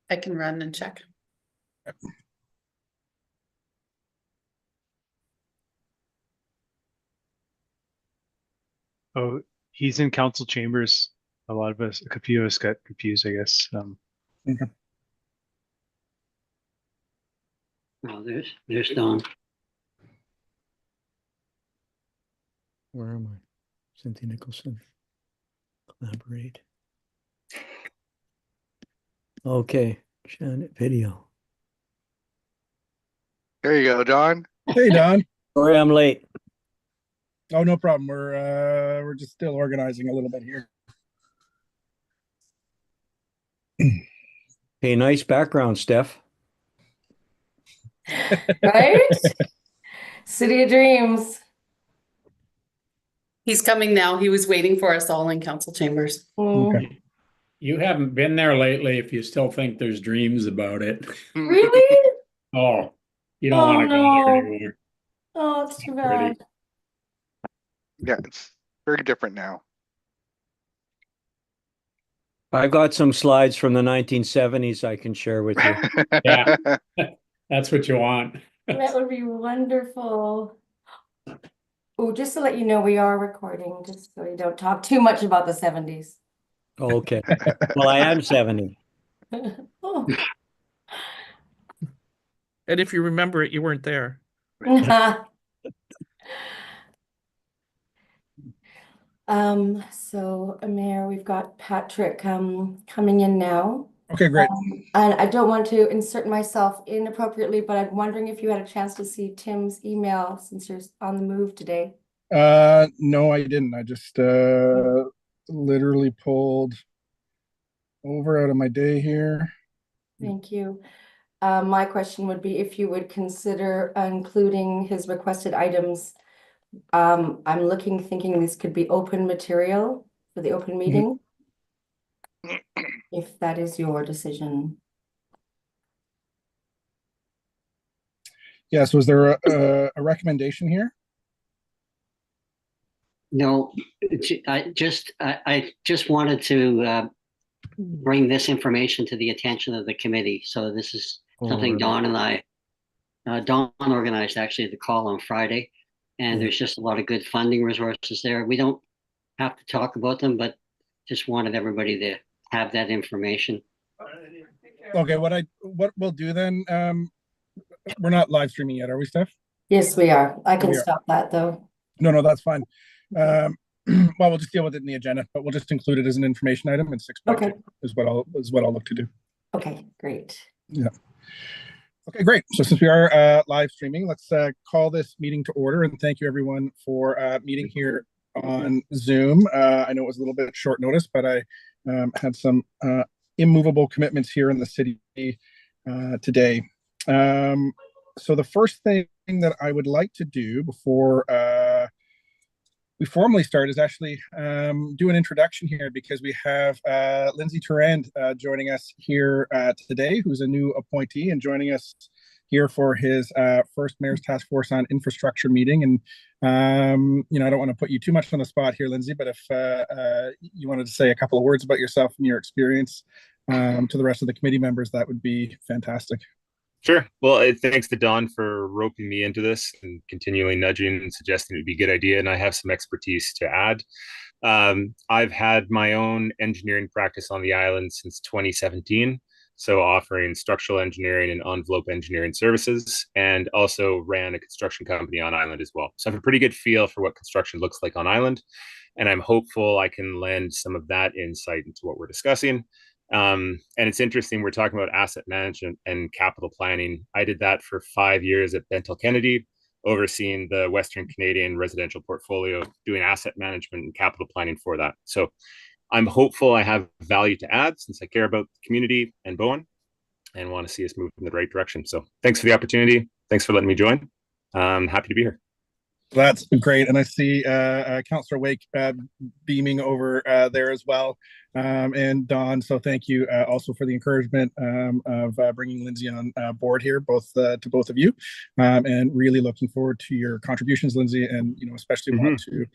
I can run and check. Oh, he's in council chambers. A few of us got confused, I guess. Okay. Oh, there's Don. Where am I? Cynthia Nicholson. Collaborate. Okay, Janet video. There you go, Don. Hey, Don. Sorry, I'm late. Oh, no problem. We're just still organizing a little bit here. Hey, nice background, Steph. Right? City of Dreams. He's coming now. He was waiting for us all in council chambers. Okay. You haven't been there lately if you still think there's dreams about it. Really? Oh, you don't want to go there anymore. Oh, it's too Pretty. bad. Yeah, it's very different now. I've got some slides from the 1970s I can share with you. Yeah, that's what you want. That would be wonderful. Oh, just to let you know, we are recording, just so you don't talk too much about the 70s. Okay. Well, I am 70. Oh. And if you remember it, you weren't there. So Mayor, we've got Patrick coming in now. Okay, great. And I don't want to insert myself inappropriately, but I'm wondering if you had a chance to see Tim's email since you're on the move today. No, I didn't. I just literally pulled over out of my day here. Thank you. My question would be if you would consider including his requested items. I'm thinking this could be open material for the open meeting. If that is your decision. Yes, was there a recommendation here? No, I just wanted to bring this information to the attention of the committee. So this is something Dawn and I, Dawn organized actually the call on Friday, and there's just a lot of good funding resources there. We don't have to talk about them, but just wanted everybody to have that information. Okay, what we'll do then, we're not live streaming yet, are we, Steph? Yes, we are. I can We are. stop that though. No, that's fine. Well, we'll just deal with it in the agenda, but we'll just include it as an information item in 6.2 Okay. is what I'll look to do. Okay, great. Yeah. Okay, great. So since we are live streaming, let's call this meeting to order, and thank you everyone for meeting here on Zoom. I know it was a little bit short notice, but I had some immovable commitments here in the city today. So the first thing that I would like to do before we formally start is actually do an introduction here, because we have Lindsay Turand joining us here today, who's a new appointee and joining us here for his first Mayor's Task Force on Infrastructure meeting. And, I don't want to put you too much on the spot here, Lindsay, but if you wanted to say a couple of words about yourself and your experience to the rest of the committee members, that would be fantastic. Sure. Well, thanks to Don for roping me into this and continually nudging and suggesting it'd be a good idea. And I have some expertise to add. I've had my own engineering practice on the island since 2017. So offering structural engineering and envelope engineering services, and also ran a construction company on island as well. So I have a pretty good feel for what construction looks like on island. And I'm hopeful I can lend some of that insight into what we're discussing. And it's interesting, we're talking about asset management and capital planning. I did that for 5 years at Bentel Kennedy, overseeing the Western Canadian residential portfolio, doing asset management and capital planning for that. So I'm hopeful I have value to add, since I care about the community and Bowen and want to see us move in the right direction. So thanks for the opportunity. Thanks for letting me join. Happy to be here. That's great. And I see Councillor Wake beaming over there as well. And Don, so thank you also for the encouragement of bringing Lindsay on board here, both to both of you. And really looking forward to your contributions, Lindsay, and especially want to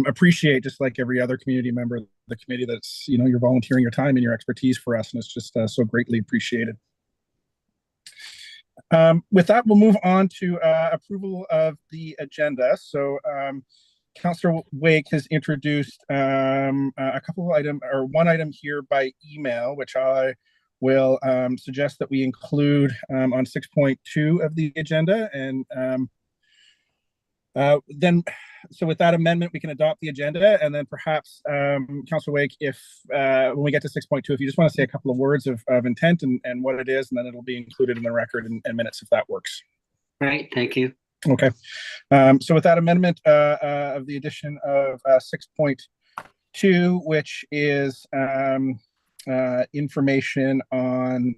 appreciate, just like every other community member of the committee, that's you're volunteering your time and your expertise for us, and it's just so greatly appreciated. With that, we'll move on to approval of the agenda. So Councillor Wake has introduced a couple of items, or one item here by email, which I will suggest that we include on 6.2 of the agenda. And then, so with that amendment, we can adopt the agenda, and then perhaps Councillor Wake, if when we get to 6.2, if you just want to say a couple of words of intent and what it is, and then it'll be included in the record and minutes if that works. Great, thank you. Okay. So with that amendment of the addition of 6.2, which is information on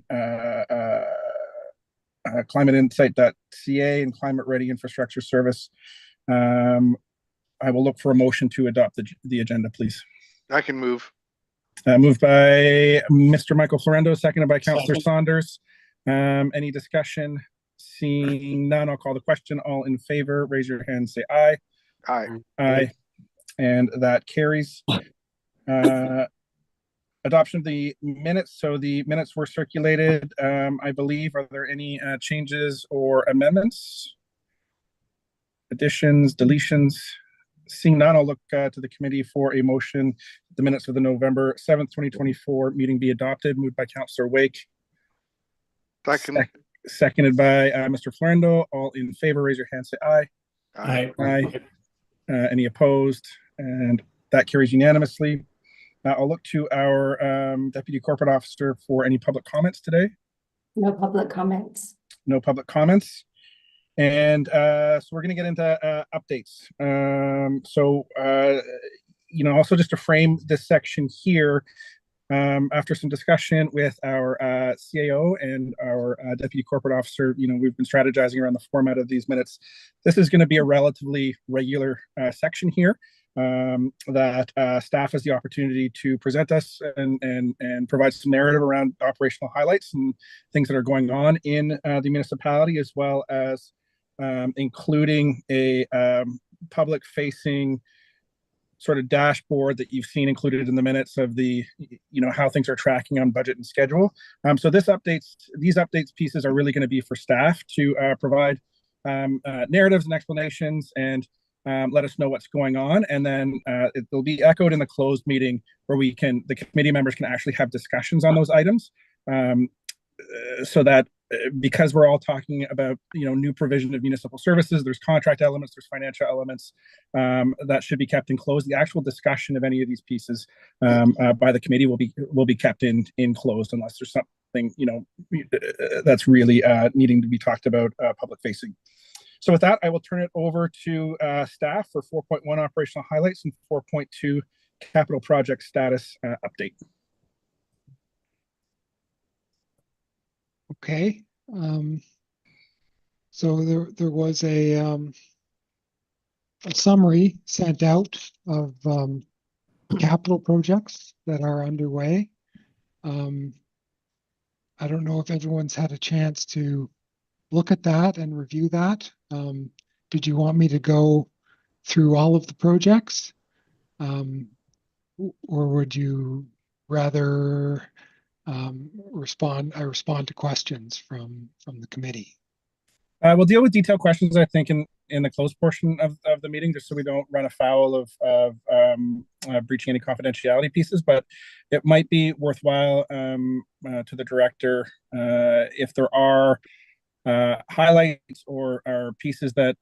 climateinsight.ca and climate ready infrastructure service, I will look for a motion to adopt the agenda, please. I can move. Moved by Mr. Michael Florendo, seconded by Councillor Saunders. Any discussion? Seeing none, I'll call the question. All in favor, raise your hand, say aye. Aye. Aye. And that carries. Adoption of the minutes. So the minutes were circulated, I believe. Are there any changes or amendments? Additions, deletions? Seeing none, I'll look to the committee for a motion. The minutes of the November 7th, 2024 meeting be adopted. Moved by Councillor Wake. Second. Seconded by Mr. Florendo. All in favor, raise your hand, say aye. Aye. Aye. Any opposed? And that carries unanimously. I'll look to our Deputy Corporate Officer for any public comments today. No public comments. No public comments. And so we're going to get into updates. Also just to frame this section here, after some discussion with our CAO and our Deputy Corporate Officer, we've been strategizing around the format of these minutes. This is going to be a relatively regular section here that staff has the opportunity to present us and provide some narrative around operational highlights and things that are going on in the municipality, as well as including a public-facing sort of dashboard that you've seen included in the minutes of the, how things are tracking on budget and schedule. So these updates pieces are really going to be for staff to provide narratives and explanations and let us know what's going on. And then it'll be echoed in the closed meeting where the committee members can actually have discussions on those items. So that because we're all talking about new provision of municipal services, there's contract elements, there's financial elements that should be kept in closed. The actual discussion of any of these pieces by the committee will be kept in closed, unless there's something that's really needing to be talked about public facing. So with that, I will turn it over to staff for 4.1 operational highlights and 4.2 capital project status update. Okay, so there was a summary sent out of capital projects that are underway. I don't know if everyone's had a chance to look at that and review that. Did you want me to go through all of the projects, or would you rather respond to questions from the committee? We'll deal with detailed questions, I think, in the closed portion of the meeting, just so we don't run afoul of breaching any confidentiality pieces. But it might be worthwhile to the director if there are highlights or pieces that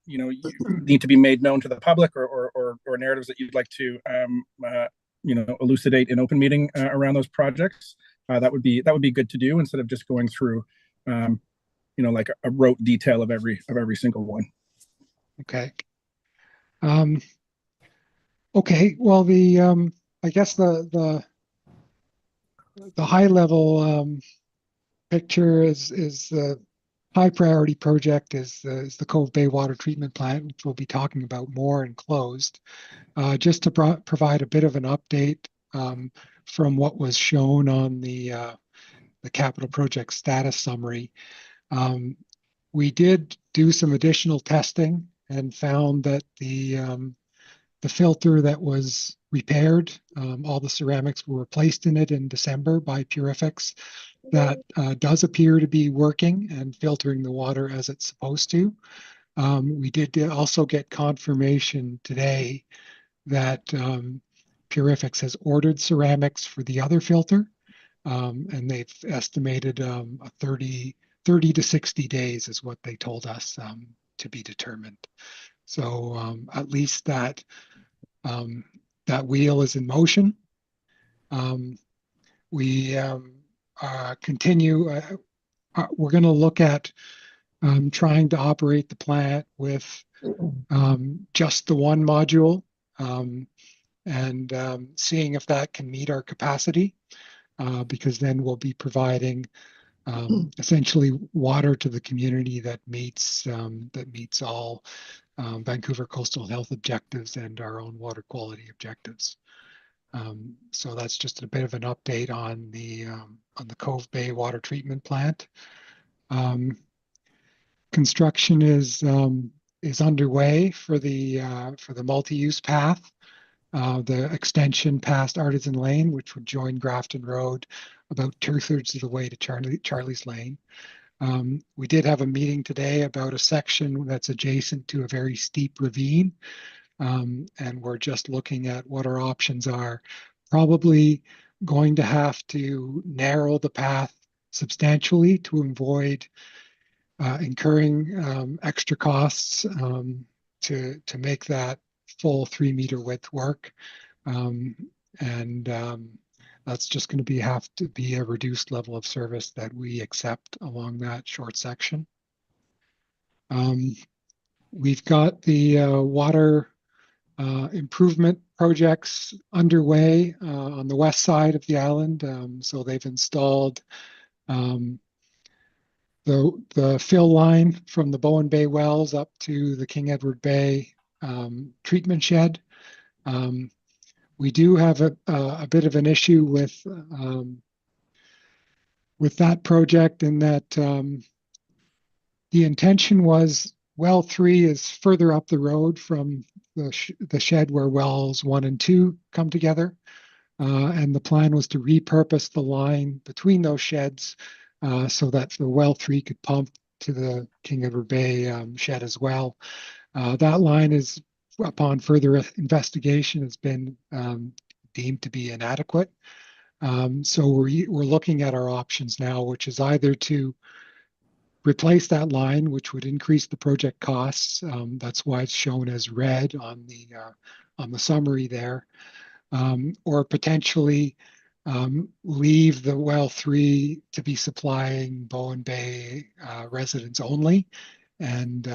need to be made known to the public, or narratives that you'd like to elucidate in open meeting around those projects. That would be good to do, instead of just going through like a rote detail of every single one. Okay. Okay. Well, I guess the high level picture is the high priority project is the Cove Bay Water Treatment Plant, which we'll be talking about more in closed. Just to provide a bit of an update from what was shown on the capital project status summary. We did do some additional testing and found that the filter that was repaired, all the ceramics were replaced in it in December by Purifix. That does appear to be working and filtering the water as it's supposed to. We did also get confirmation today that Purifix has ordered ceramics for the other filter, and they've estimated a 30 to 60 days is what they told us to be determined. So at least that wheel is in motion. We continue. We're going to look at trying to operate the plant with just the one module and seeing if that can meet our capacity, because then we'll be providing essentially water to the community that meets all Vancouver coastal health objectives and our own water quality objectives. So that's just a bit of an update on the Cove Bay Water Treatment Plant. Construction is underway for the multi-use path, the extension past Artisan Lane, which would join Grafton Road about 2/3 of the way to Charlie's Lane. We did have a meeting today about a section that's adjacent to a very steep ravine, and we're just looking at what our options are. Probably going to have to narrow the path substantially to avoid incurring extra costs to make that full 3-meter width work. That's just going to have to be a reduced level of service that we accept along that short section. We've got the water improvement projects underway on the west side of the island. So they've installed the fill line from the Bowen Bay wells up to the King Edward Bay treatment shed. We do have a bit of an issue with that project in that the intention was well 3 is further up the road from the shed where wells 1 and 2 come together. And the plan was to repurpose the line between those sheds so that the well 3 could pump to the King Edward Bay shed as well. That line is, upon further investigation, has been deemed to be inadequate. So we're looking at our options now, which is either to replace that line, which would increase the project costs. That's why it's shown as red on the summary there, or potentially leave the well 3 to be supplying Bowen Bay residents only, and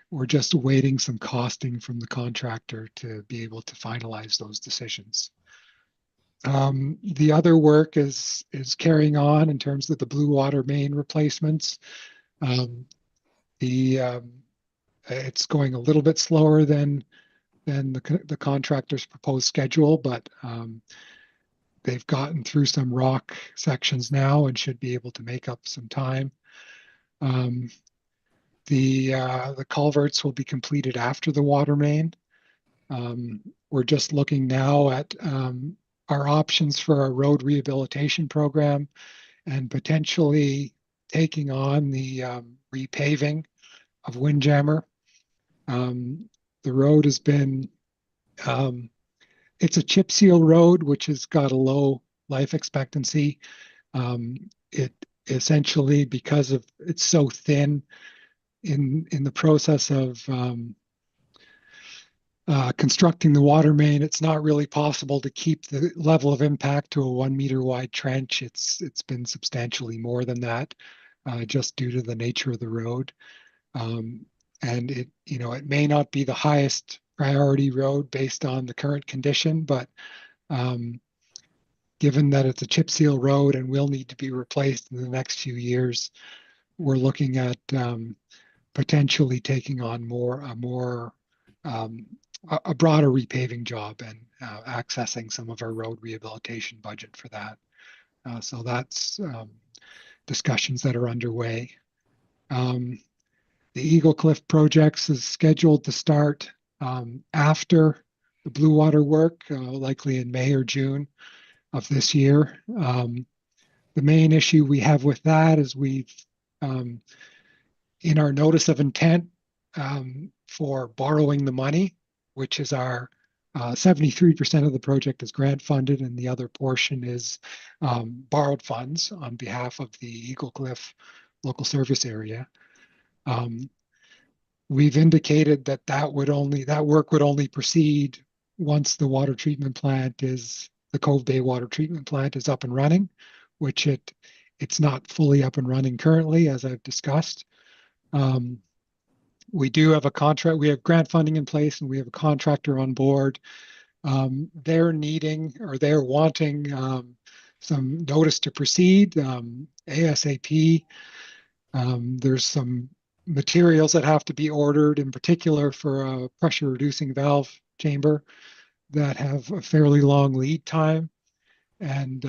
we're just awaiting some costing from the contractor to be able to finalize those decisions. The other work is carrying on in terms of the blue water main replacements. It's going a little bit slower than the contractor's proposed schedule, but they've gotten through some rock sections now and should be able to make up some time. The culverts will be completed after the water main. We're just looking now at our options for a road rehabilitation program and potentially taking on the repaving of Windjammer. The road has been, it's a chip seal road, which has got a low life expectancy. It essentially, because of it's so thin, in the process of constructing the water main, it's not really possible to keep the level of impact to a 1-meter wide trench. It's been substantially more than that, just due to the nature of the road. And it may not be the highest priority road based on the current condition, but given that it's a chip seal road and will need to be replaced in the next few years, we're looking at potentially taking on a broader repaving job and accessing some of our road rehabilitation budget for that. So that's discussions that are underway. The Eagle Cliff projects is scheduled to start after the Blue Water work, likely in May or June of this year. The main issue we have with that is we've, in our notice of intent for borrowing the money, which is our 73% of the project is grant funded, and the other portion is borrowed funds on behalf of the Eagle Cliff local service area. We've indicated that work would only proceed once the water treatment plant the Cove Bay water treatment plant is up and running, which it's not fully up and running currently, as I've discussed. We do have a contract, we have grant funding in place, and we have a contractor on board. They're wanting some notice to proceed ASAP. There's some materials that have to be ordered, in particular for a pressure reducing valve chamber, that have a fairly long lead time, and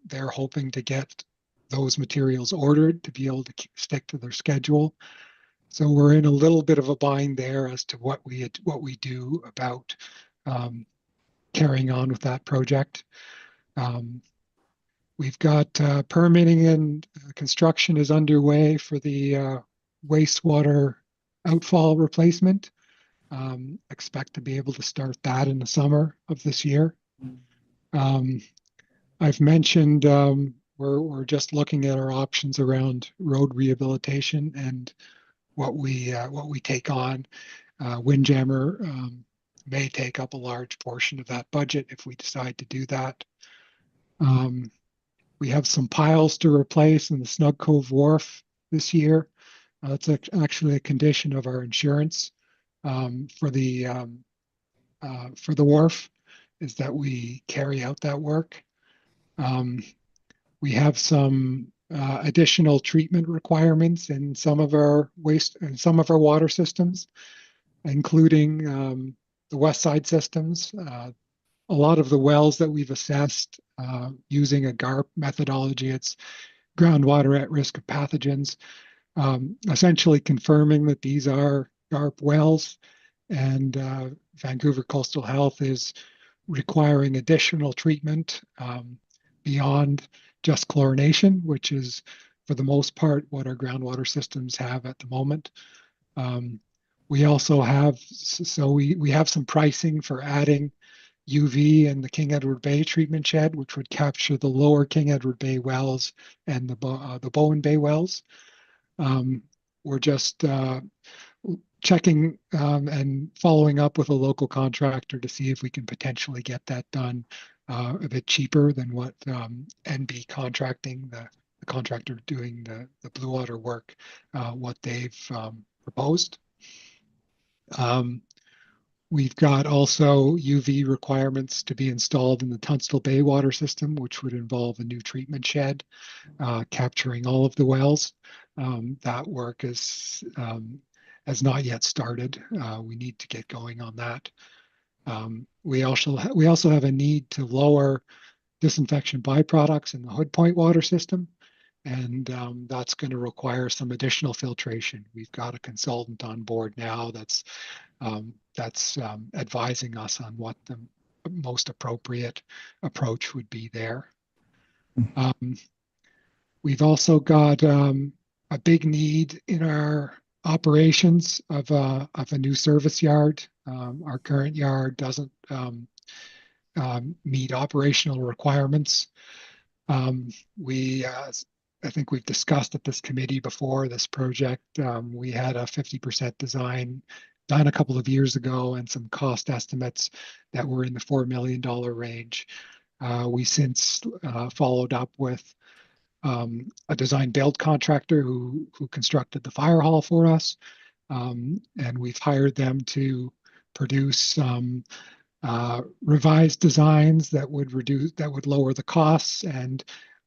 they're hoping to get those materials ordered to be able to stick to their schedule. So we're in a little bit of a bind there as to what we do about carrying on with that project. We've got permitting and construction is underway for the wastewater outfall replacement. Expect to be able to start that in the summer of this year. I've mentioned we're just looking at our options around road rehabilitation and what we take on. Windjammer may take up a large portion of that budget if we decide to do that. We have some piles to replace in the Snug Cove Wharf this year. That's actually a condition of our insurance for the wharf, is that we carry out that work. We have some additional treatment requirements in some of our water systems, including the west side systems. A lot of the wells that we've assessed using a GARP methodology, it's groundwater at risk of pathogens, essentially confirming that these are GARP wells, and Vancouver Coastal Health is requiring additional treatment beyond just chlorination, which is for the most part what our groundwater systems have at the moment. We also have, we have some pricing for adding UV in the King Edward Bay treatment shed, which would capture the lower King Edward Bay wells and the Bowen Bay wells. We're just checking and following up with a local contractor to see if we can potentially get that done a bit cheaper than what NB Contracting, the contractor doing the Blue Water work, what they've proposed. We've got also UV requirements to be installed in the Tunstall Bay water system, which would involve a new treatment shed capturing all of the wells. That work has not yet started. We need to get going on that. We also have a need to lower disinfection byproducts in the Hood Point water system, and that's going to require some additional filtration. We've got a consultant on board now that's advising us on what the most appropriate approach would be there. We've also got a big need in our operations of a new service yard. Our current yard doesn't meet operational requirements. I think we've discussed at this committee before this project. We had a 50% design done a couple of years ago and some cost estimates that were in the $4 million range. We since followed up with a design build contractor who constructed the fire hall for us. And we've hired them to produce some revised designs that would lower the costs and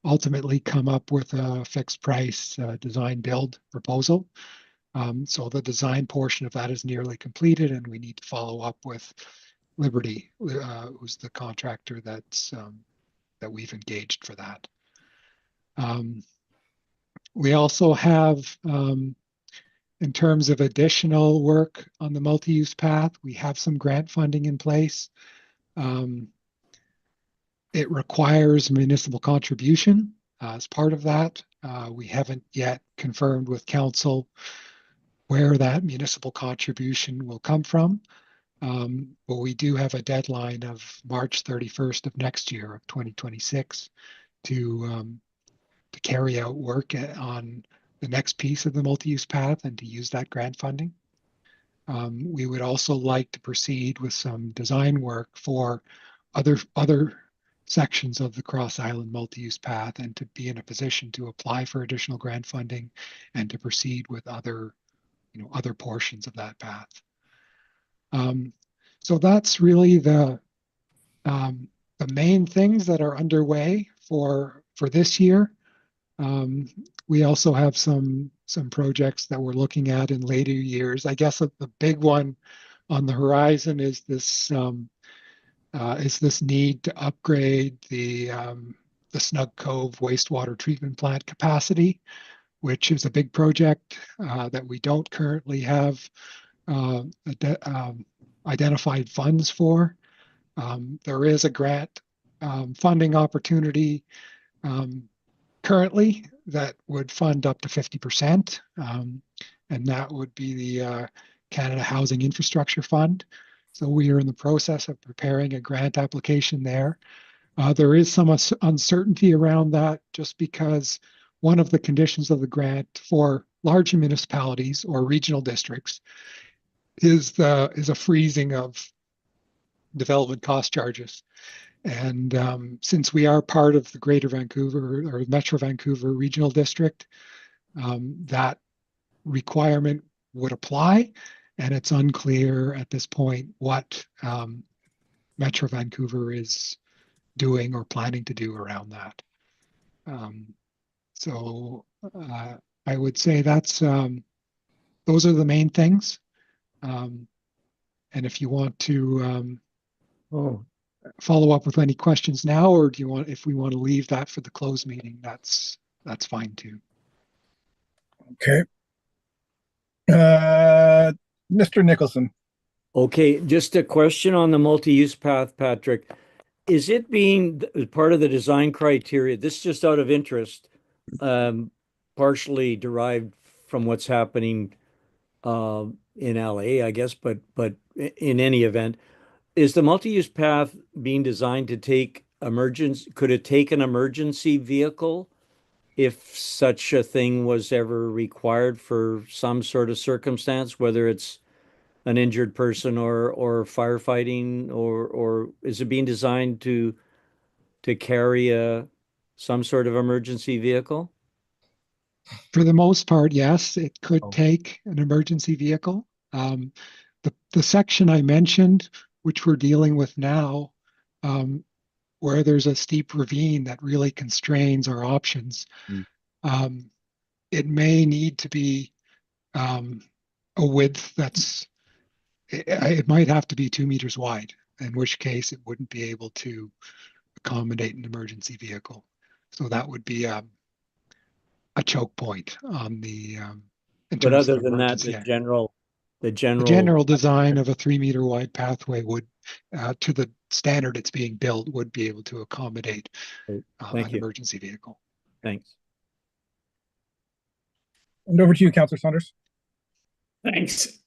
ultimately come up with a fixed price design build proposal. So the design portion of that is nearly completed, and we need to follow up with Liberty, who's the contractor that we've engaged for that. We also have, in terms of additional work on the multi-use path, we have some grant funding in place. It requires municipal contribution as part of that. We haven't yet confirmed with council where that municipal contribution will come from. But we do have a deadline of March 31st of next year, of 2026, to carry out work on the next piece of the multi-use path and to use that grant funding. We would also like to proceed with some design work for other sections of the Cross Island multi-use path, and to be in a position to apply for additional grant funding and to proceed with other portions of that path. So that's really the main things that are underway for this year. We also have some projects that we're looking at in later years. I guess the big one on the horizon is this need to upgrade the Snug Cove wastewater treatment plant capacity, which is a big project that we don't currently have identified funds for. There is a grant funding opportunity currently that would fund up to 50%, and that would be the Canada Housing Infrastructure Fund. So we are in the process of preparing a grant application there. There is some uncertainty around that, just because one of the conditions of the grant for large municipalities or regional districts is a freezing of development cost charges. And since we are part of the Greater Vancouver or Metro Vancouver Regional District, that requirement would apply, and it's unclear at this point what Metro Vancouver is doing or planning to do around that. So I would say that's those are the main things. And if you want to follow up with any questions now, or if we want to leave that for the closed meeting, that's fine too. Okay. Mr. Nicholson. Okay, just a question on the multi-use path, Patrick. Is it being part of the design criteria? This is just out of interest, partially derived from what's happening in LA, I guess, but in any event, is the multi-use path being designed to take could it take an emergency vehicle if such a thing was ever required for some sort of circumstance, whether it's an injured person or firefighting, or is it being designed to carry some sort of emergency vehicle? For the most part, yes, it could take an emergency vehicle. The section I mentioned, which we're dealing with now, where there's a steep ravine that really constrains our options, it may need to be a width it might have to be 2 meters wide, in which case it wouldn't be able to accommodate an emergency vehicle. So that would be a choke point on the. But other than that, the general design of a 3 meter wide pathway would, to the standard it's being built, would be able to accommodate an emergency vehicle. Thanks. And over to you, Councillor Saunders. Thanks.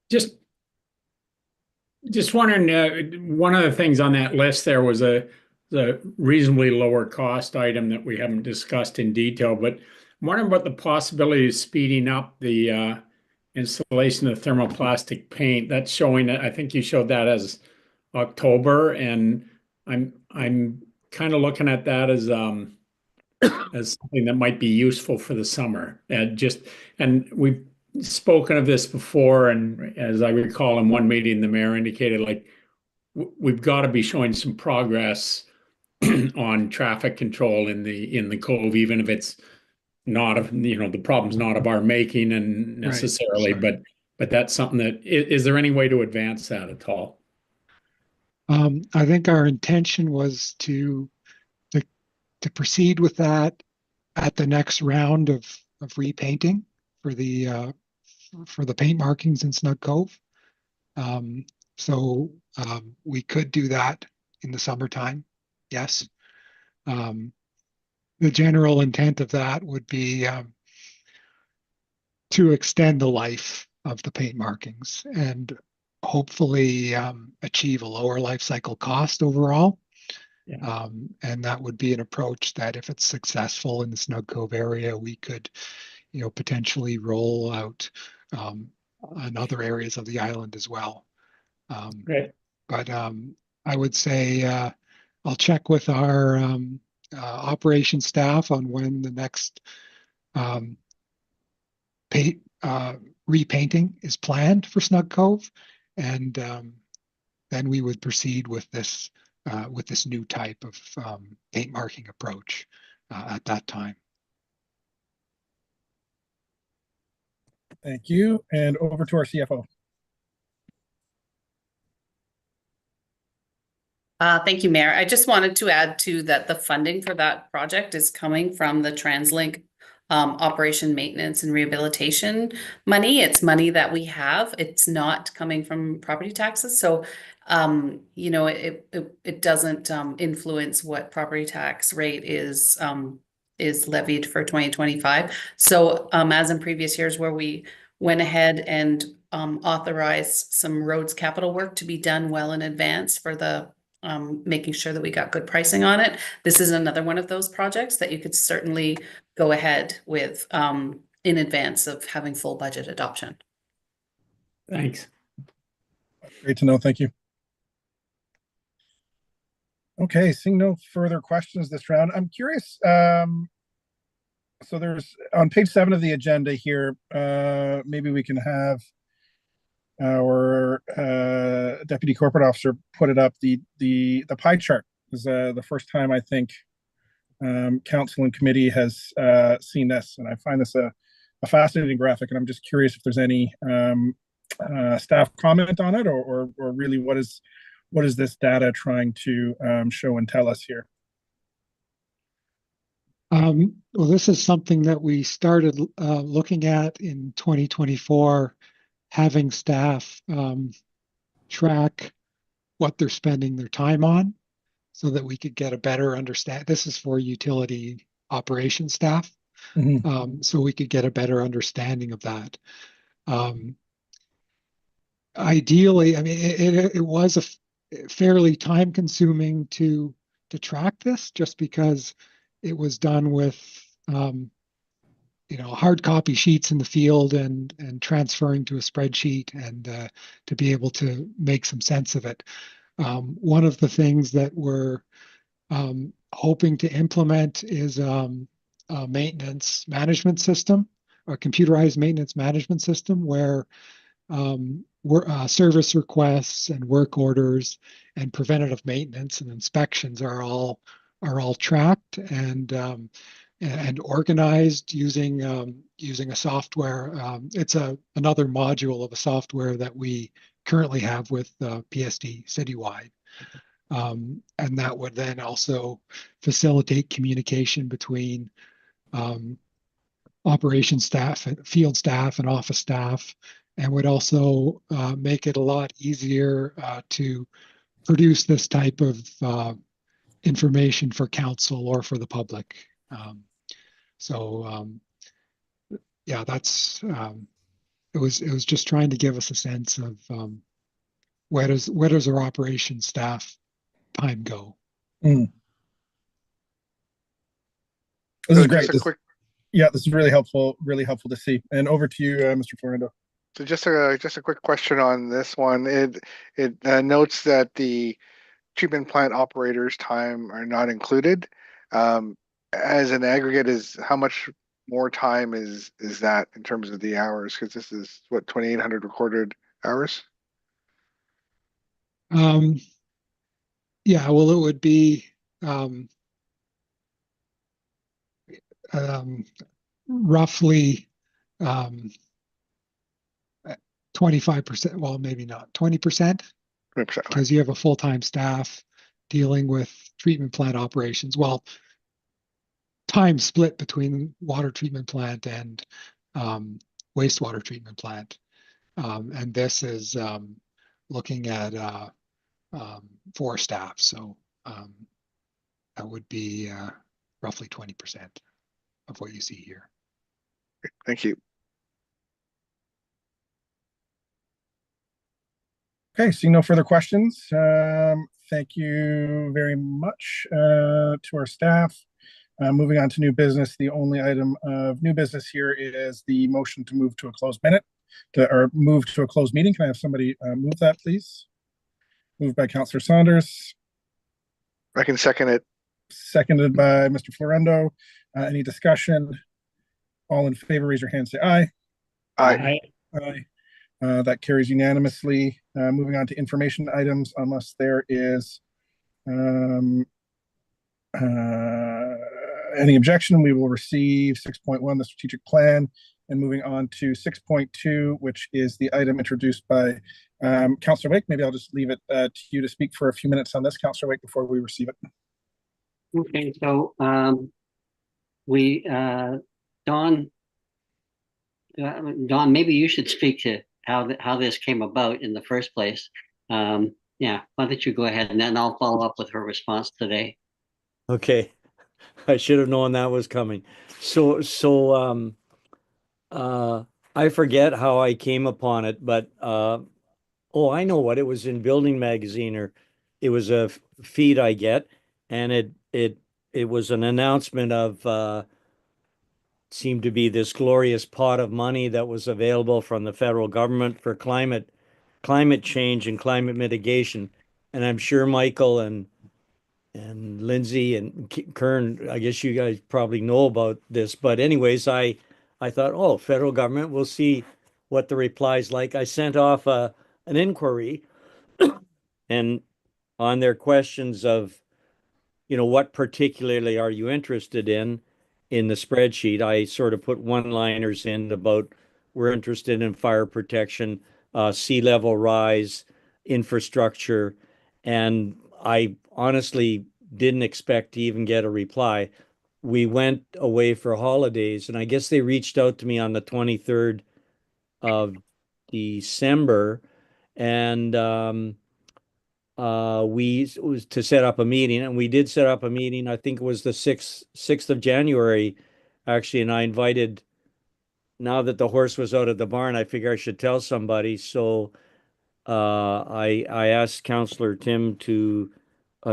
Just wondering, one of the things on that list there was the reasonably lower cost item that we haven't discussed in detail, but I'm wondering about the possibility of speeding up the installation of thermoplastic paint. That's showing, I think you showed that as October, and I'm kind of looking at that as something that might be useful for the summer. And we've spoken of this before, and as I recall in one meeting, the mayor indicated, like, we've got to be showing some progress on traffic control in the cove, even if it's not of, the problem's not of our making and Right, necessarily, sorry. but that's something that, is there any way to advance that at all? I think our intention was to to proceed with that at the next round of repainting for the paint markings in Snug Cove. So we could do that in the summertime. Yes. The general intent of that would be to extend the life of the paint markings and hopefully achieve a lower life cycle cost overall. Yeah. And that would be an approach that if it's successful in the Snug Cove area, we could, potentially roll out on other areas of the island as well. Great. But I would say I'll check with our operations staff on when the next paint repainting is planned for Snug Cove, and then we would proceed with this new type of paint marking approach at that time. Thank you. And over to our CFO. Thank you, Mayor. I just wanted to add to that the funding for that project is coming from the TransLink operation maintenance and rehabilitation money. It's money that we have. It's not coming from property taxes. So, it doesn't influence what property tax rate is levied for 2025. So, as in previous years where we went ahead and authorized some roads capital work to be done well in advance for the making sure that we got good pricing on it. This is another one of those projects that you could certainly go ahead with in advance of having full budget adoption. Thanks. Great to know. Thank you. Okay, seeing no further questions this round, I'm curious. So there's on page 7 of the agenda here, maybe we can have our deputy corporate officer put it up. The pie chart is the first time I think council and committee has seen this, and I find this a fascinating graphic, and I'm just curious if there's any staff comment on it, or really what is this data trying to show and tell us here? Well, this is something that we started looking at in 2024, having staff track what they're spending their time on so that we could get a better understand. This is for utility operations staff. Mm-hmm. So we could get a better understanding of that. Ideally, I mean, it was a fairly time consuming to track this, just because it was done with hard copy sheets in the field and transferring to a spreadsheet, and to be able to make some sense of it. One of the things that we're hoping to implement is a maintenance management system, a computerized maintenance management system, where service requests and work orders and preventative maintenance and inspections are all tracked and organized using a software. It's another module of a software that we currently have with PSD Citywide. And that would then also facilitate communication between operations staff, field staff, and office staff, and would also make it a lot easier to produce this type of information for council or for the public. Yeah, that's it was just trying to give us a sense of where does our operations staff time go. This So is great. just a quick, Yeah, this is really helpful to see. And over to you, Mr. Florendo. so just a quick question on this one. It notes that the treatment plant operators' time are not included. As an aggregate, is how much more time is that in terms of the hours? Because this is what, 2,800 recorded hours. Yeah, well, it would be um, um, roughly 25%, well, maybe not 20%, 20%. because you have a full-time staff dealing with treatment plant operations. Well, time split between water treatment plant and wastewater treatment plant. And this is looking at 4 staff. So that would be roughly 20% of what you see here. Thank you. Okay, seeing no further questions, thank you very much to our staff. Moving on to new business, the only item of new business here is the motion to move to a closed or move to a closed meeting. Can I have somebody move that, please? Moved by Councillor Saunders, I can second it. seconded by Mr. Florendo. Any discussion? All in favor, raise your hand, say aye. Aye. Aye. That carries unanimously. Moving on to information items, unless there is any objection, we will receive 6.1, the strategic plan, and moving on to 6.2, which is the item introduced by Councillor Wake. Maybe I'll just leave it to you to speak for a few minutes on this, Councillor Wake, before we receive it. Okay, so Don, maybe you should speak to how this came about in the first place. Yeah, why don't you go ahead, and then I'll follow up with her response today. Okay. I should have known that was coming. So I forget how I came upon it, but oh, I know what it was in Building Magazine, or it was a feed I get, and it was an announcement of seemed to be this glorious pot of money that was available from the federal government for climate change and climate mitigation. And I'm sure Michael and Lindsay and Kern, I guess you guys probably know about this, but anyways, I thought, oh, federal government, we'll see what the reply's like. I sent off an inquiry, and on their questions of, what particularly are you interested in the spreadsheet, I sort of put one-liners in about we're interested in fire protection, sea level rise, infrastructure, and I honestly didn't expect to even get a reply. We went away for holidays, and I guess they reached out to me on the 23rd of December, and we was to set up a meeting, and we did set up a meeting. I think it was the 6th of January, actually, and I invited. Now that the horse was out of the barn, I figure I should tell somebody. So I asked Councillor Tim to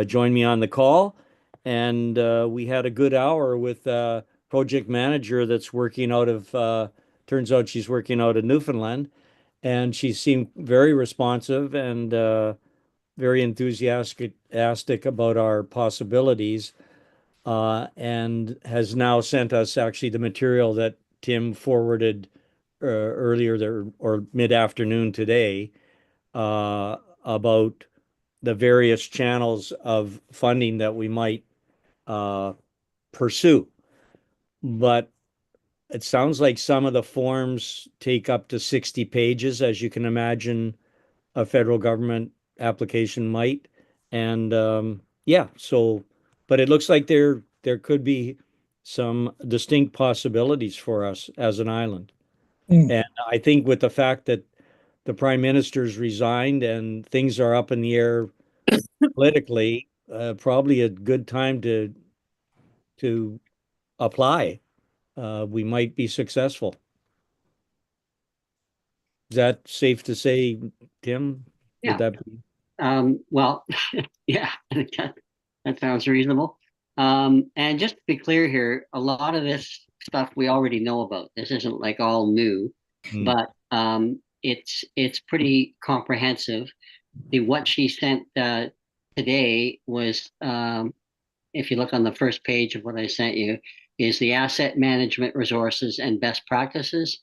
join me on the call, and we had a good hour with a project manager that's working out of. Turns out she's working out of Newfoundland, and she seemed very responsive and very enthusiastic about our possibilities, and has now sent us actually the material that Tim forwarded earlier there, or mid-afternoon today, about the various channels of funding that we might pursue. But it sounds like some of the forms take up to 60 pages, as you can imagine a federal government application might. And yeah, so, but it looks like there could be some distinct possibilities for us as an island. And I think with the fact that the Prime Minister's resigned and things are up in the air politically, probably a good time to apply. We might be successful. Is that safe to say, Tim? Yeah. Would that be? Well, yeah, that sounds reasonable. And just to be clear here, a lot of this stuff we already know about. This isn't like all new, but it's pretty comprehensive. What she sent today was, if you look on the first page of what I sent you, is the asset management resources and best practices,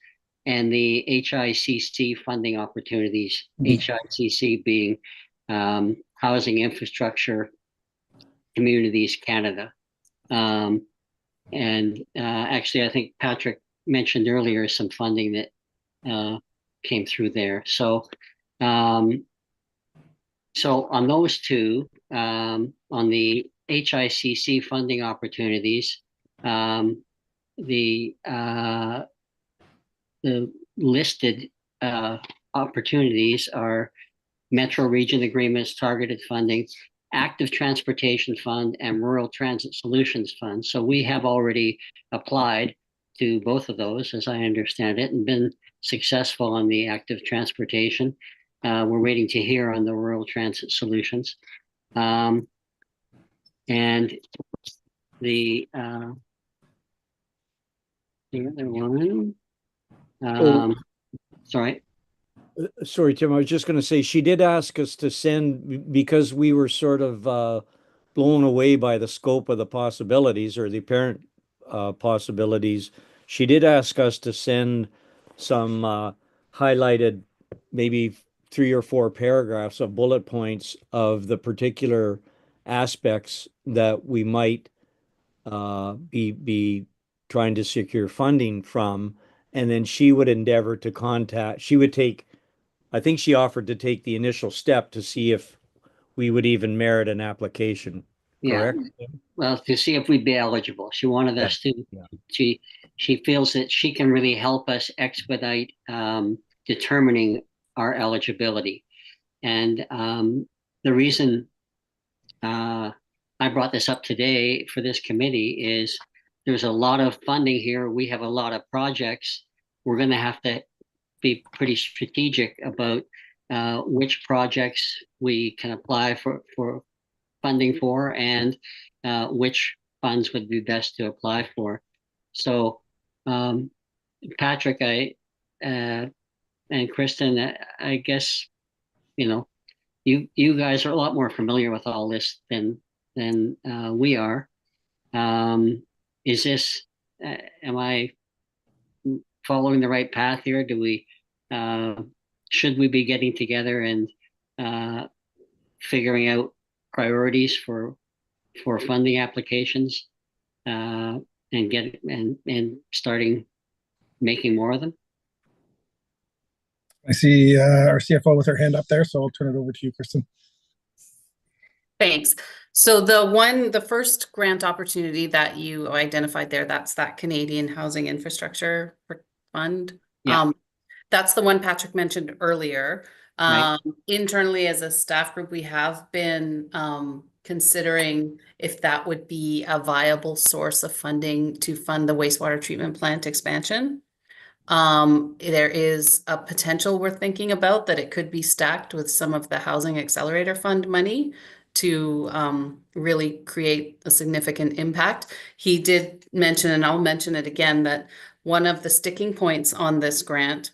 and the HICC funding opportunities. HICC being housing infrastructure Communities Canada. And actually, I think Patrick mentioned earlier some funding that came through there. So on those two, on the HICC funding opportunities, the listed opportunities are Metro Region Agreements, Targeted Funding, Active Transportation Fund, and Rural Transit Solutions Fund. So we have already applied to both of those, as I understand it, and been successful on the active transportation. We're waiting to hear on the rural transit solutions. And the other one, sorry. Sorry, Tim, I was just going to say, she did ask us to send, because we were sort of blown away by the scope of the possibilities or the apparent possibilities. She did ask us to send some highlighted, maybe 3 or 4 paragraphs of bullet points of the particular aspects that we might be trying to secure funding from. And then she would endeavor to contact, I think she offered to take the initial step to see if we would even merit an application, Yeah. correct? Well, to see if we'd be eligible. She wanted us to, Yeah. she feels that she can really help us expedite determining our eligibility. And the reason I brought this up today for this committee is there's a lot of funding here. We have a lot of projects. We're going to have to be pretty strategic about which projects we can apply for funding for, and which funds would be best to apply for. So, Patrick, and Kristen, I guess you guys are a lot more familiar with all this than we are. Is this? Am I following the right path here? Should we be getting together and figuring out priorities for funding applications and starting making more of them? I see our CFO with her hand up there, so I'll turn it over to you, Kristen. Thanks. So the first grant opportunity that you identified there, that's that Canadian Housing Infrastructure Fund. Yeah. That's the one Patrick mentioned earlier. Right. Internally as a staff group, we have been considering if that would be a viable source of funding to fund the wastewater treatment plant expansion. There is a potential we're thinking about that it could be stacked with some of the Housing Accelerator Fund money to really create a significant impact. He did mention, and I'll mention it again, that one of the sticking points on this grant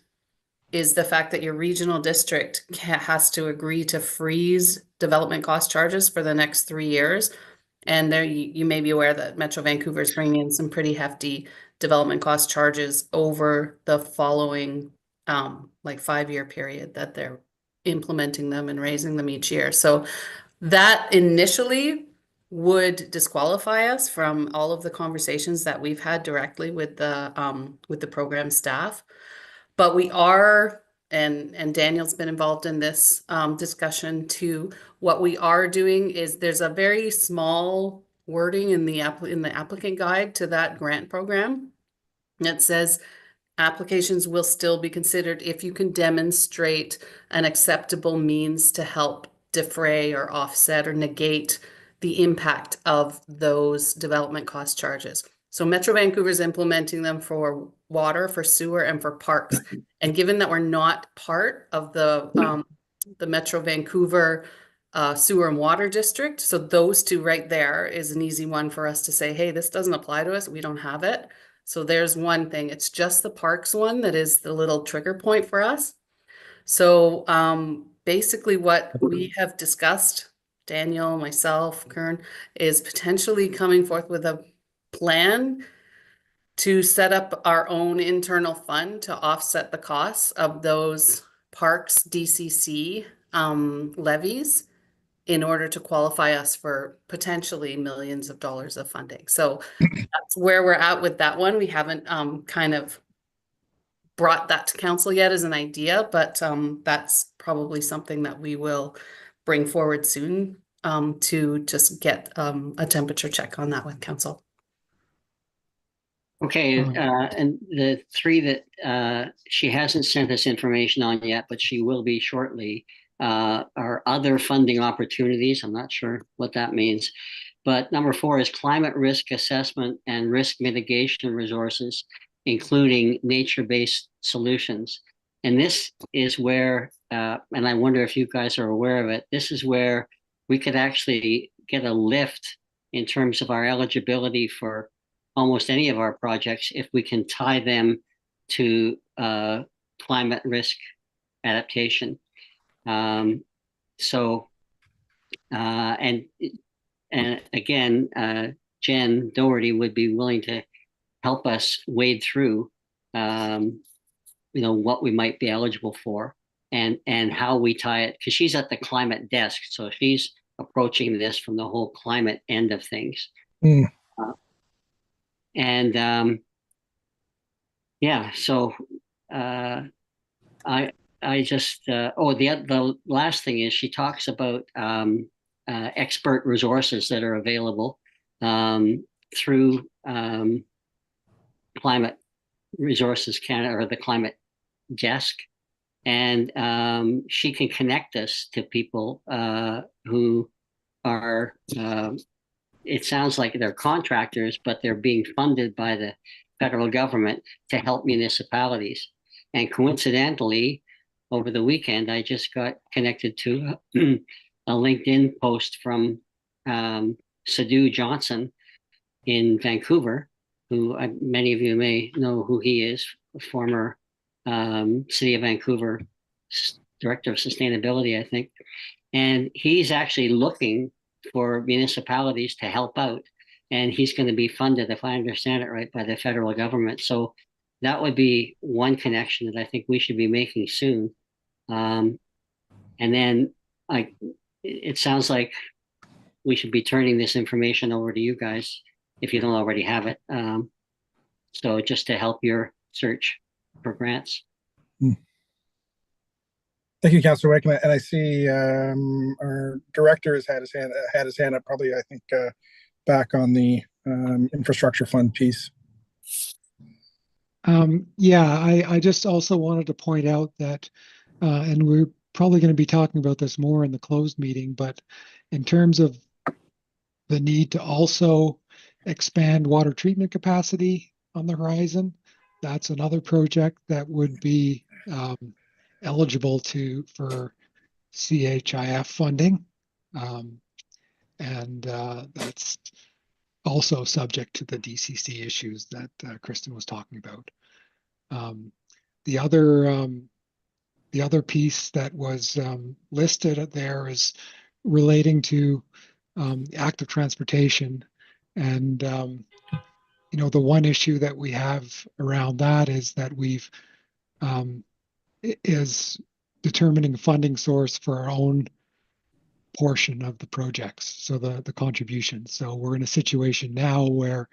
is the fact that your regional district has to agree to freeze development cost charges for the next 3 years. And there you may be aware that Metro Vancouver is bringing in some pretty hefty development cost charges over the following like 5-year period that they're implementing them and raising them each year. So that initially would disqualify us from all of the conversations that we've had directly with the program staff. But we are, and Daniel's been involved in this discussion too. What we are doing is there's a very small wording in the applicant guide to that grant program that says applications will still be considered if you can demonstrate an acceptable means to help defray or offset or negate the impact of those development cost charges. So Metro Vancouver is implementing them for water, for sewer, and for parks. And given that we're not part of the Metro Vancouver sewer and water district, so those two right there is an easy one for us to say, hey, this doesn't apply to us. We don't have it. So there's one thing. It's just the parks one that is the little trigger point for us. So basically what we have discussed, Daniel, myself, Kern, is potentially coming forth with a plan to set up our own internal fund to offset the costs of those parks DCC levies in order to qualify us for potentially millions of dollars of funding. So that's where we're at with that one. We haven't kind of brought that to council yet as an idea, but that's probably something that we will bring forward soon to just get a temperature check on that with council. Okay, and the three that she hasn't sent us information on yet, but she will be shortly, are other funding opportunities. I'm not sure what that means. But number 4 is climate risk assessment and risk mitigation resources, including nature-based solutions. And this is where, and I wonder if you guys are aware of it, this is where we could actually get a lift in terms of our eligibility for almost any of our projects if we can tie them to climate risk adaptation. And again, Jen Doherty would be willing to help us wade through, what we might be eligible for and how we tie it, because she's at the climate desk, so she's approaching this from the whole climate end of things. So I just the last thing is she talks about expert resources that are available through Climate Resources Canada or the Climate Desk, and she can connect us to people who are it sounds like they're contractors, but they're being funded by the federal government to help municipalities. And coincidentally, over the weekend, I just got connected to a LinkedIn post from Sadhu Johnson in Vancouver, who many of you may know who he is, former City of Vancouver Director of Sustainability, I think. And he's actually looking for municipalities to help out. And he's going to be funded, if I understand it right, by the federal government. So that would be one connection that I think we should be making soon. And then it sounds like we should be turning this information over to you guys if you don't already have it. So just to help your search for grants. Thank you, Councillor Wake. And I see our director has had his hand up, probably, I think, back on the infrastructure fund piece. I just also wanted to point out that, and we're probably going to be talking about this more in the closed meeting, but in terms of the need to also expand water treatment capacity on the horizon, that's another project that would be eligible for CHIF funding. And that's also subject to the DCC issues that Kristen was talking about. The other piece that was listed there is relating to active transportation. And, the one issue that we have around that is that is determining a funding source for our own portion of the projects, so the contribution. So we're in a situation now where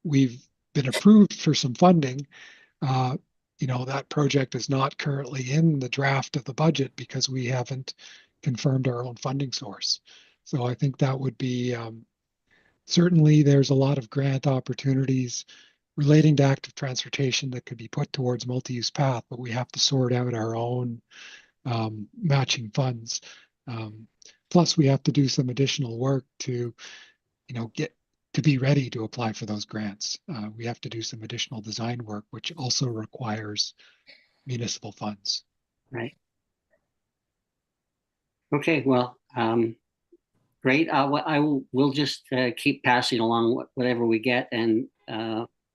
we've been approved for some funding. That project is not currently in the draft of the budget because we haven't confirmed our own funding source. So I think that would be certainly there's a lot of grant opportunities relating to active transportation that could be put towards multi-use path, but we have to sort out our own matching funds. Plus, we have to do some additional work to, get to be ready to apply for those grants. We have to do some additional design work, which also requires municipal funds. Right. Okay, well, great. We'll just keep passing along whatever we get, and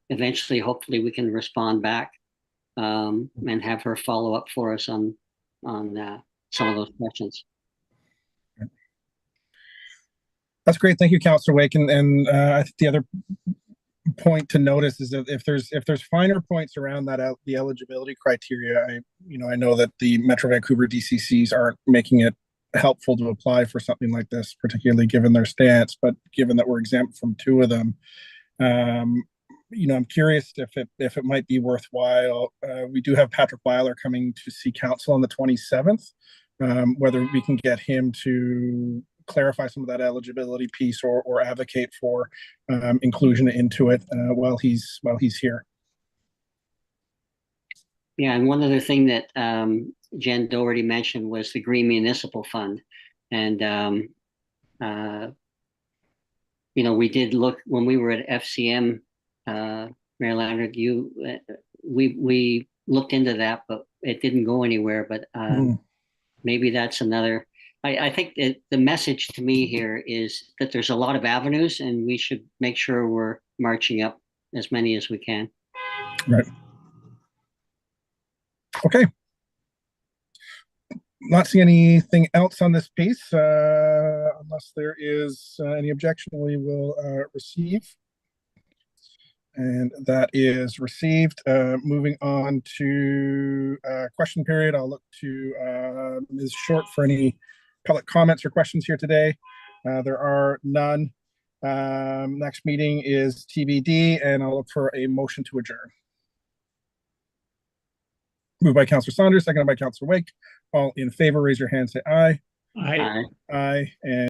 eventually, hopefully, we can respond back and have her follow up for us on some of those questions. That's great. Thank you, Councillor Wake. And I think the other point to notice is that if there's finer points around that the eligibility criteria, I know that the Metro Vancouver DCCs aren't making it helpful to apply for something like this, particularly given their stance, but given that we're exempt from two of them, I'm curious if it might be worthwhile. We do have Patrick Weiler coming to see council on the 27th, whether we can get him to clarify some of that eligibility piece or advocate for inclusion into it while he's here. Yeah, and one other thing that Jen Doherty mentioned was the Green Municipal Fund. And we did look when we were at FCM, Mayor Leonard, we looked into that, but it didn't go anywhere. But maybe that's another. I think the message to me here is that there's a lot of avenues, and we should make sure we're marching up as many as we can. Right. Okay. Not seeing anything else on this piece, unless there is any objection, we will receive. And that is received. Moving on to question period. I'll look to Ms. Short for any public comments or questions here today. There are none. Next meeting is TBD, and I'll look for a motion to adjourn. Moved by Councillor Saunders, seconded by Councillor Wake. All in favor, raise your hand, say aye. I Aye. And